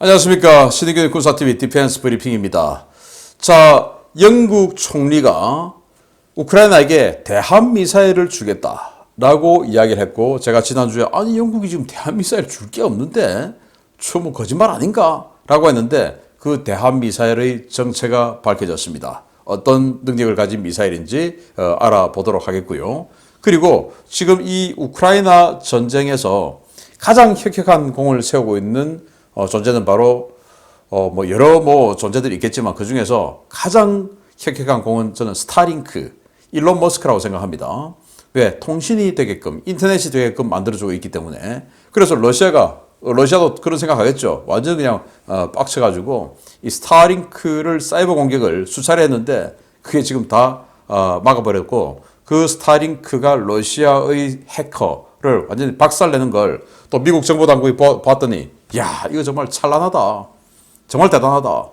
안녕하십니까. 신의균 군사TV 디펜스 브리핑입니다. 자, 영국 총리가 우크라이나에게 대한미사일을 주겠다라고 이야기를 했고, 제가 지난주에 아니 영국이 지금 대한미사일 줄 게 없는데 뭐 거짓말 아닌가? 라고 했는데 그 대한미사일의 정체가 밝혀졌습니다. 어떤 능력을 가진 미사일인지 알아보도록 하겠고요. 그리고 지금 이 우크라이나 전쟁에서 가장 혁혁한 공을 세우고 있는 존재는 바로 여러 존재들이 있겠지만 그 중에서 가장 혁혁한 공은 저는 스타링크, 일론 머스크라고 생각합니다. 왜? 통신이 되게끔, 인터넷이 되게끔 만들어주고 있기 때문에. 그래서 러시아도 그런 생각하겠죠. 완전 그냥 빡쳐가지고 이 스타링크를 사이버 공격을 수차례 했는데 그게 지금 다 막아버렸고, 그 스타링크가 러시아의 해커를 완전히 박살내는 걸 또 미국 정보당국이 봤더니 야, 이거 정말 찬란하다. 정말 대단하다.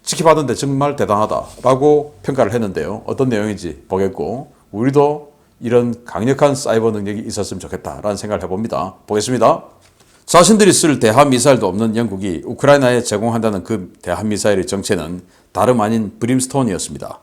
지켜봤는데 정말 대단하다라고 평가를 했는데요. 어떤 내용인지 보겠고, 우리도 이런 강력한 사이버 능력이 있었으면 좋겠다라는 생각을 해봅니다. 보겠습니다. 자신들이 쓸 대한미사일도 없는 영국이 우크라이나에 제공한다는 그 대한미사일의 정체는 다름 아닌 브림스톤이었습니다.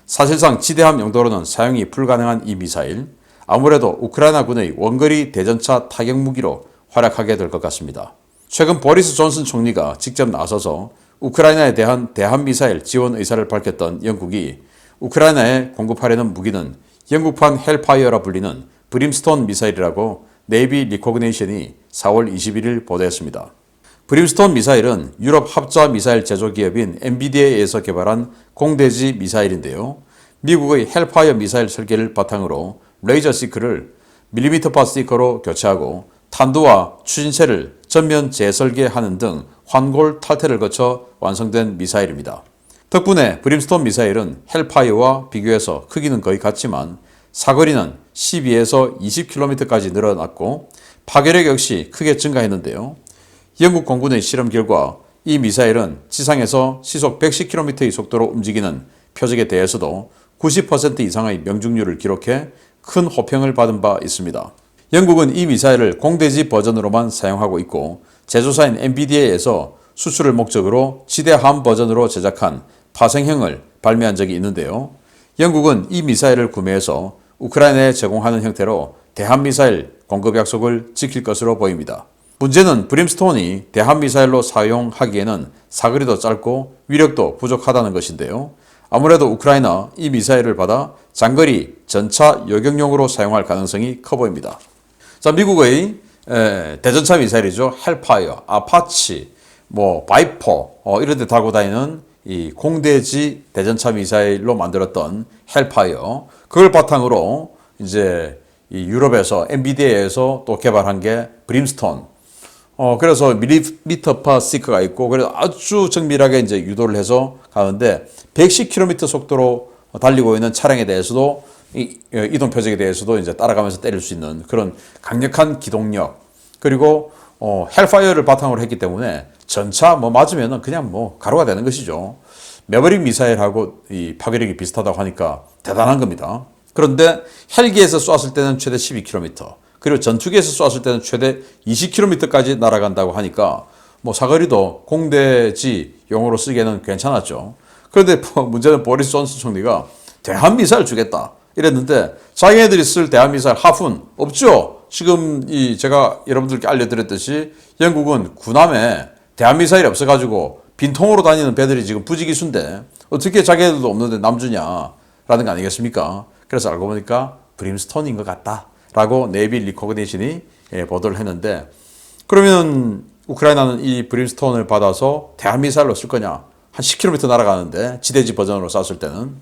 사실상 지대함 용도로는 사용이 불가능한 이 미사일, 아무래도 우크라이나군의 원거리 대전차 타격 무기로 활약하게 될 것 같습니다. 최근 보리스 존슨 총리가 직접 나서서 우크라이나에 대한 대한미사일 지원 의사를 밝혔던 영국이 우크라이나에 공급하려는 무기는 영국판 헬파이어라 불리는 브림스톤 미사일이라고 네이비 리코그네이션이 4월 21일 보도했습니다. 브림스톤 미사일은 유럽 합자 미사일 제조 기업인 MBDA에서 개발한 공대지 미사일인데요. 미국의 헬파이어 미사일 설계를 바탕으로 레이저 시크를 밀리미터파 시커로 교체하고 탄두와 추진체를 전면 재설계하는 등 환골 탈퇴를 거쳐 완성된 미사일입니다. 덕분에 브림스톤 미사일은 헬파이어와 비교해서 크기는 거의 같지만 사거리는 12에서 20km까지 늘어났고 파괴력 역시 크게 증가했는데요. 영국 공군의 실험 결과 이 미사일은 지상에서 시속 110km의 속도로 움직이는 표적에 대해서도 90% 이상의 명중률을 기록해 큰 호평을 받은 바 있습니다. 영국은 이 미사일을 공대지 버전으로만 사용하고 있고, 제조사인 MBDA에서 수출을 목적으로 지대함 버전으로 제작한 파생형을 발매한 적이 있는데요. 영국은 이 미사일을 구매해서 우크라이나에 제공하는 형태로 대한미사일 공급 약속을 지킬 것으로 보입니다. 문제는 브림스톤이 대한미사일로 사용하기에는 사거리도 짧고 위력도 부족하다는 것인데요. 아무래도 우크라이나 이 미사일을 받아 장거리 전차 요격용으로 사용할 가능성이 커 보입니다. 자, 미국의 대전차 미사일이죠. 헬파이어, 아파치, 바이퍼 이런 데 달고 다니는 이 공대지 대전차 미사일로 만들었던 헬파이어, 그걸 바탕으로 이제 이 유럽에서 MBDA에서 또 개발한 게 브림스톤. 그래서 밀리미터파 시크가 있고, 그래서 아주 정밀하게 이제 유도를 해서 가는데 110km 속도로 달리고 있는 차량에 대해서도 이동 표적에 대해서도 이제 따라가면서 때릴 수 있는 그런 강력한 기동력, 그리고 헬파이어를 바탕으로 했기 때문에 전차 맞으면은 그냥 가루가 되는 것이죠. 매버릭 미사일하고 이 파괴력이 비슷하다고 하니까 대단한 겁니다. 그런데 헬기에서 쐈을 때는 최대 12km, 그리고 전투기에서 쐈을 때는 최대 20km까지 날아간다고 하니까 사거리도 공대지용으로 쓰기에는 괜찮았죠. 그런데 문제는 보리스 존슨 총리가 대한미사일 주겠다 이랬는데 자기네들이 쓸 대한미사일 하푼 없죠. 지금 제가 여러분들께 알려드렸듯이 영국은 군함에 대한미사일이 없어가지고 빈통으로 다니는 배들이 지금 부지기수인데 어떻게 자기네들도 없는데 남주냐라는 거 아니겠습니까? 그래서 알고 보니까 브림스톤인 것 같다라고 네이비 리코그네이션이 보도를 했는데, 그러면 우크라이나는 이 브림스톤을 받아서 대한미사일로 쓸 거냐? 한 10km 날아가는데 지대지 버전으로 쐈을 때는,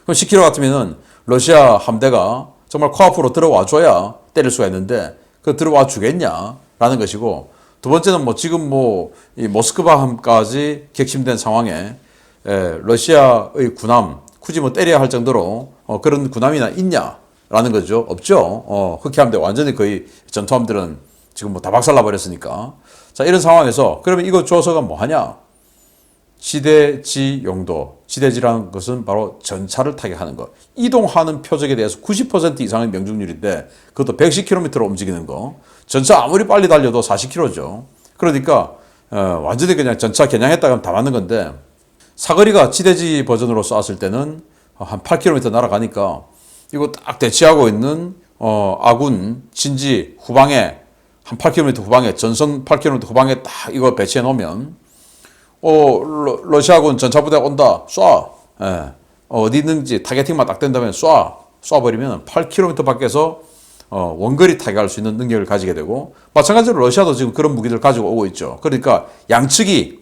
그럼 10km 같으면은 러시아 함대가 정말 코앞으로 들어와 줘야 때릴 수가 있는데 그 들어와 주겠냐라는 것이고, 두 번째는 지금 이 모스크바함까지 격침된 상황에 러시아의 군함 굳이 때려야 할 정도로 그런 군함이나 있냐라는 거죠. 없죠. 흑해함대 완전히 거의 전투함들은 지금 다 박살나 버렸으니까. 자, 이런 상황에서 그러면 이거 줘서가 뭐하냐? 지대지 용도, 지대지라는 것은 바로 전차를 타격하는 것. 이동하는 표적에 대해서 90% 이상의 명중률인데 그것도 110km로 움직이는 거. 전차 아무리 빨리 달려도 40km죠. 그러니까 완전히 그냥 전차 겨냥했다 그러면 다 맞는 건데, 사거리가 지대지 버전으로 쐈을 때는 한 8km 날아가니까 이거 딱 대치하고 있는 아군 진지 후방에, 한 8km 후방에, 전선 8km 후방에 딱 이거 배치해 놓으면 러시아군 전차부대가 온다, 쏴. 예. 어디 있는지 타겟팅만 딱 된다면 쏴버리면 8km 밖에서 원거리 타격할 수 있는 능력을 가지게 되고, 마찬가지로 러시아도 지금 그런 무기들 가지고 오고 있죠. 그러니까 양측이,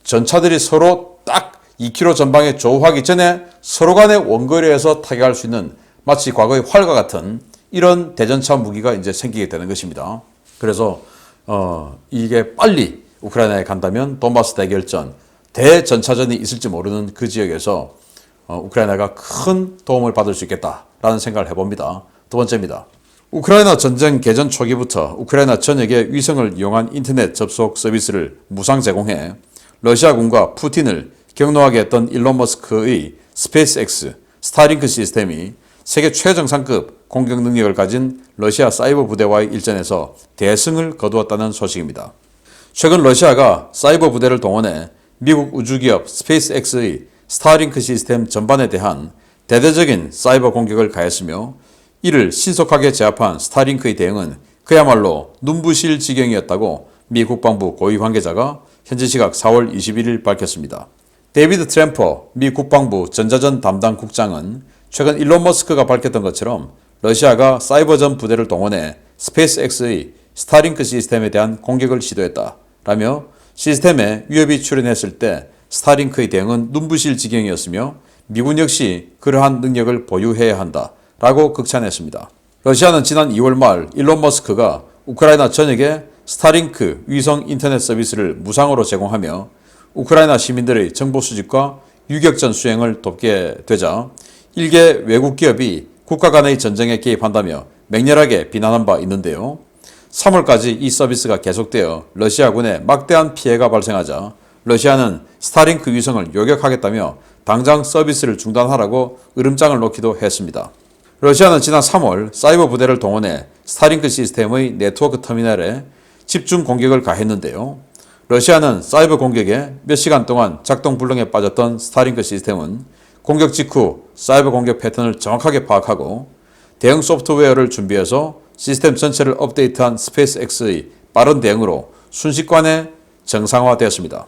전차들이 서로 딱 2km 전방에 조우하기 전에 서로 간의 원거리에서 타격할 수 있는, 마치 과거의 활과 같은 이런 대전차 무기가 이제 생기게 되는 것입니다. 그래서 이게 빨리 우크라이나에 간다면 돈바스 대결전, 대전차전이 있을지 모르는 그 지역에서 우크라이나가 큰 도움을 받을 수 있겠다라는 생각을 해봅니다. 두 번째입니다. 우크라이나 전쟁 개전 초기부터 우크라이나 전역에 위성을 이용한 인터넷 접속 서비스를 무상 제공해 러시아군과 푸틴을 격노하게 했던 일론 머스크의 스페이스X 스타링크 시스템이 세계 최정상급 공격 능력을 가진 러시아 사이버 부대와의 일전에서 대승을 거두었다는 소식입니다. 최근 러시아가 사이버 부대를 동원해 미국 우주기업 스페이스X의 스타링크 시스템 전반에 대한 대대적인 사이버 공격을 가했으며, 이를 신속하게 제압한 스타링크의 대응은 그야말로 눈부실 지경이었다고 미 국방부 고위 관계자가 현지 시각 4월 21일 밝혔습니다. 데이비드 트램퍼 미 국방부 전자전 담당 국장은 최근 일론 머스크가 밝혔던 것처럼 러시아가 사이버전 부대를 동원해 스페이스X의 스타링크 시스템에 대한 공격을 시도했다라며, 시스템에 위협이 출현했을 때 스타링크의 대응은 눈부실 지경이었으며 미군 역시 그러한 능력을 보유해야 한다라고 극찬했습니다. 러시아는 지난 2월 말 일론 머스크가 우크라이나 전역에 스타링크 위성 인터넷 서비스를 무상으로 제공하며 우크라이나 시민들의 정보 수집과 유격전 수행을 돕게 되자 일개 외국 기업이 국가 간의 전쟁에 개입한다며 맹렬하게 비난한 바 있는데요. 3월까지 이 서비스가 계속되어 러시아군에 막대한 피해가 발생하자 러시아는 스타링크 위성을 요격하겠다며 당장 서비스를 중단하라고 으름장을 놓기도 했습니다. 러시아는 지난 3월 사이버 부대를 동원해 스타링크 시스템의 네트워크 터미널에 집중 공격을 가했는데요. 러시아는 사이버 공격에 몇 시간 동안 작동 불능에 빠졌던 스타링크 시스템은 공격 직후 사이버 공격 패턴을 정확하게 파악하고 대응 소프트웨어를 준비해서 시스템 전체를 업데이트한 스페이스X의 빠른 대응으로 순식간에 정상화되었습니다.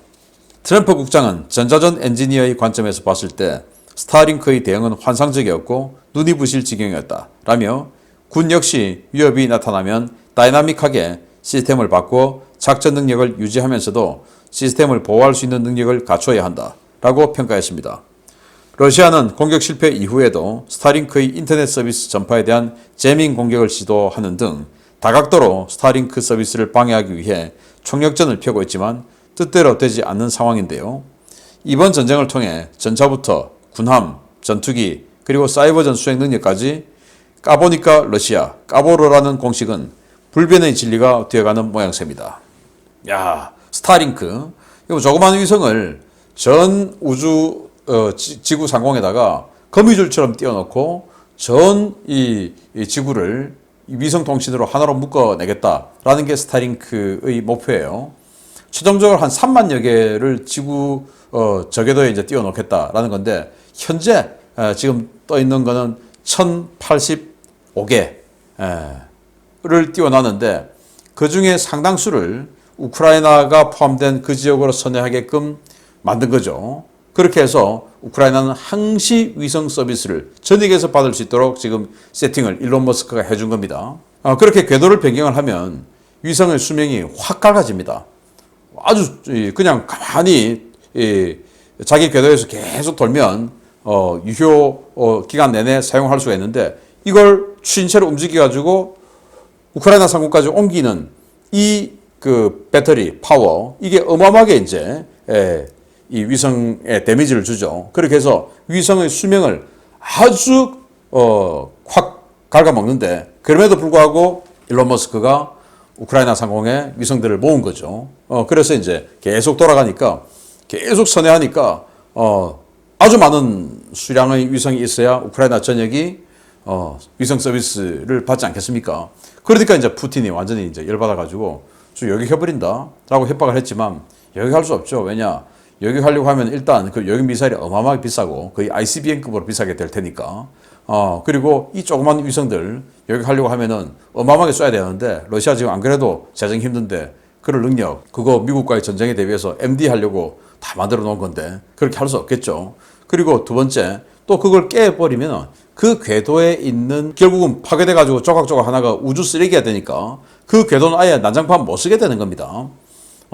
트럼프 국장은 전자전 엔지니어의 관점에서 봤을 때 스타링크의 대응은 환상적이었고 눈이 부실 지경이었다라며, 군 역시 위협이 나타나면 다이나믹하게 시스템을 바꾸어 작전 능력을 유지하면서도 시스템을 보호할 수 있는 능력을 갖춰야 한다라고 평가했습니다. 러시아는 공격 실패 이후에도 스타링크의 인터넷 서비스 전파에 대한 재밍 공격을 시도하는 등 다각도로 스타링크 서비스를 방해하기 위해 총력전을 펴고 있지만 뜻대로 되지 않는 상황인데요. 이번 전쟁을 통해 전차부터 군함, 전투기, 그리고 사이버전 수행 능력까지 까보니까 러시아, 까보로라는 공식은 불변의 진리가 되어가는 모양새입니다. 야, 스타링크. 이거 조그마한 위성을 전 우주 지구 상공에다가 거미줄처럼 띄워놓고 전 이 지구를 위성 통신으로 하나로 묶어내겠다라는 게 스타링크의 목표예요. 최종적으로 한 3만여 개를 지구 저궤도에 이제 띄워놓겠다라는 건데, 현재 지금 떠 있는 거는 1085개를 띄워놨는데 그 중에 상당수를 우크라이나가 포함된 그 지역으로 선회하게끔 만든 거죠. 그렇게 해서 우크라이나는 항시 위성 서비스를 전역에서 받을 수 있도록 지금 세팅을 일론 머스크가 해준 겁니다. 그렇게 궤도를 변경을 하면 위성의 수명이 확 갈라집니다. 아주 그냥 가만히 자기 궤도에서 계속 돌면 유효 기간 내내 사용할 수가 있는데, 이걸 추진체로 움직여가지고 우크라이나 상공까지 옮기는 이 그 배터리 파워, 이게 어마어마하게 이제 이 위성에 데미지를 주죠. 그렇게 해서 위성의 수명을 아주 확 갉아먹는데, 그럼에도 불구하고 일론 머스크가 우크라이나 상공에 위성들을 모은 거죠. 그래서 이제 계속 돌아가니까, 계속 선회하니까 아주 많은 수량의 위성이 있어야 우크라이나 전역이 위성 서비스를 받지 않겠습니까? 그러니까 이제 푸틴이 완전히 이제 열받아가지고 요격해버린다라고 협박을 했지만 요격할 수 없죠. 왜냐? 요격하려고 하면 일단 그 요격 미사일이 어마어마하게 비싸고 거의 ICBM급으로 비싸게 될 테니까. 그리고 이 조그만 위성들 요격하려고 하면은 어마어마하게 쏴야 되는데 러시아 지금 안 그래도 재정 힘든데 그럴 능력, 그거 미국과의 전쟁에 대비해서 MD 하려고 다 만들어 놓은 건데 그렇게 할 수 없겠죠. 그리고 두 번째, 또 그걸 깨버리면 그 궤도에 있는 결국은 파괴돼 가지고 조각조각 하나가 우주 쓰레기가 되니까 그 궤도는 아예 난장판 못 쓰게 되는 겁니다.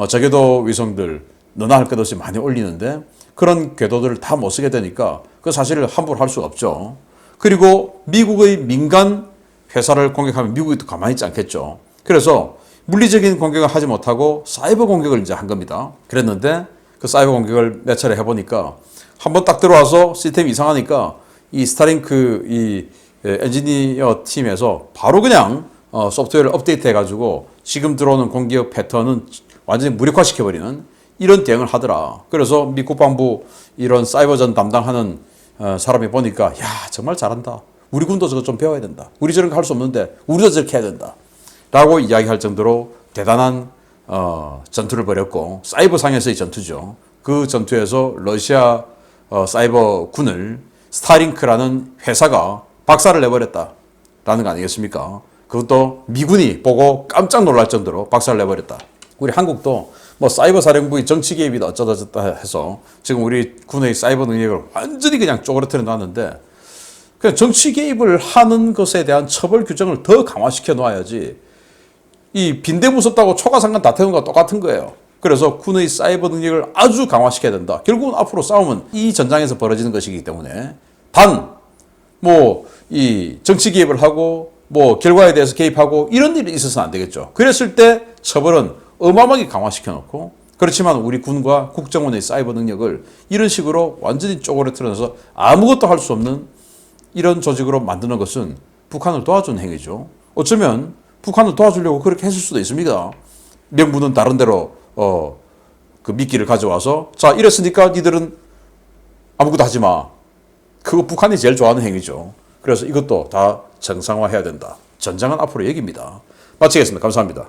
저궤도 위성들 너나 할 것 없이 많이 올리는데 그런 궤도들을 다 못 쓰게 되니까 그 사실을 함부로 할 수가 없죠. 그리고 미국의 민간 회사를 공격하면 미국이 또 가만히 있지 않겠죠. 그래서 물리적인 공격을 하지 못하고 사이버 공격을 이제 한 겁니다. 그랬는데 그 사이버 공격을 몇 차례 해보니까 한번 딱 들어와서 시스템이 이상하니까 이 스타링크 이 엔지니어 팀에서 바로 그냥 소프트웨어를 업데이트 해가지고 지금 들어오는 공격 패턴은 완전히 무력화시켜버리는 이런 대응을 하더라. 그래서 미 국방부 이런 사이버전 담당하는 사람이 보니까 야 정말 잘한다. 우리 군도 저거 좀 배워야 된다. 우리 저런 거 할 수 없는데 우리도 저렇게 해야 된다. 라고 이야기할 정도로 대단한 전투를 벌였고 사이버상에서의 전투죠. 그 전투에서 러시아 사이버 군을 스타링크라는 회사가 박살을 내버렸다라는 거 아니겠습니까? 그것도 미군이 보고 깜짝 놀랄 정도로 박살을 내버렸다. 우리 한국도 뭐 사이버 사령부의 정치 개입이다 어쩌다 해서 지금 우리 군의 사이버 능력을 완전히 그냥 쪼그라뜨려 놨는데 그냥 정치 개입을 하는 것에 대한 처벌 규정을 더 강화시켜 놓아야지 이 빈대 무섭다고 초가상간 다 태우는 거와 똑같은 거예요. 그래서 군의 사이버 능력을 아주 강화시켜야 된다. 결국은 앞으로 싸움은 이 전장에서 벌어지는 것이기 때문에 단 뭐 이 정치 개입을 하고 뭐 결과에 대해서 개입하고 이런 일이 있어서는 안 되겠죠. 그랬을 때 처벌은 어마어마하게 강화시켜 놓고 그렇지만 우리 군과 국정원의 사이버 능력을 이런 식으로 완전히 쪼그라뜨려서 아무것도 할 수 없는 이런 조직으로 만드는 것은 북한을 도와준 행위죠. 어쩌면 북한을 도와주려고 그렇게 했을 수도 있습니다. 명분은 다른 데로 그 미끼를 가져와서 자 이랬으니까 니들은 아무것도 하지 마. 그거 북한이 제일 좋아하는 행위죠. 그래서 이것도 다 정상화해야 된다. 전장은 앞으로 얘기입니다. 마치겠습니다. 감사합니다.